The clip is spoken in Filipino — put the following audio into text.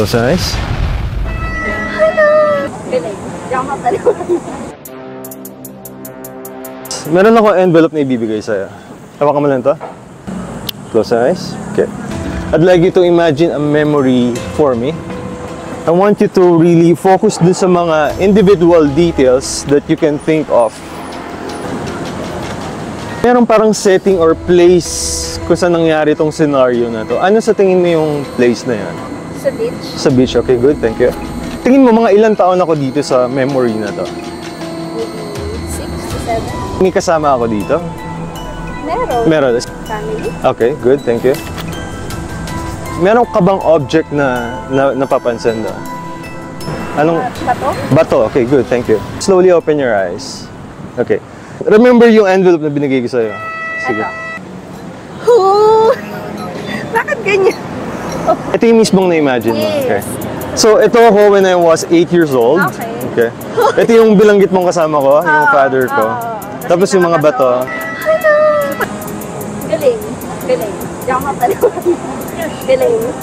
Close eyes. Hello! Galing. Di ako mapaliwan. Meron ako envelope na ibibigay sa'yo. Hawakan mo lang to. Close eyes. Okay. I'd like you to imagine a memory for me. I want you to really focus dun sa mga individual details that you can think of. Merong parang setting or place kung saan nangyari itong scenario na to. Ano sa tingin mo yung place na yan? Sa beach. Sa beach. Okay, good. Thank you. Tingin mo mga ilang taon ako dito sa memory na to? Maybe 6 to 7. May kasama ako dito? Meron. Meron. Family. Okay, good. Thank you. Meron ka bang object na napapansin doon? Anong? Bato? Bato. Okay, good. Thank you. Slowly open your eyes. Okay. Remember yung envelope na binigay ko sa'yo? Sige. Oh! Bakit ganyan? Ito yung mismong na-imagine mo. Yes. Okay. So, ito ako when I was 8 years old. Okay. Okay. Ito yung bilanggit mong kasama ko, yung father ko. Tapos yung mga bato. Hello! Galing. Galing. Di ako mapaliwan. Galing.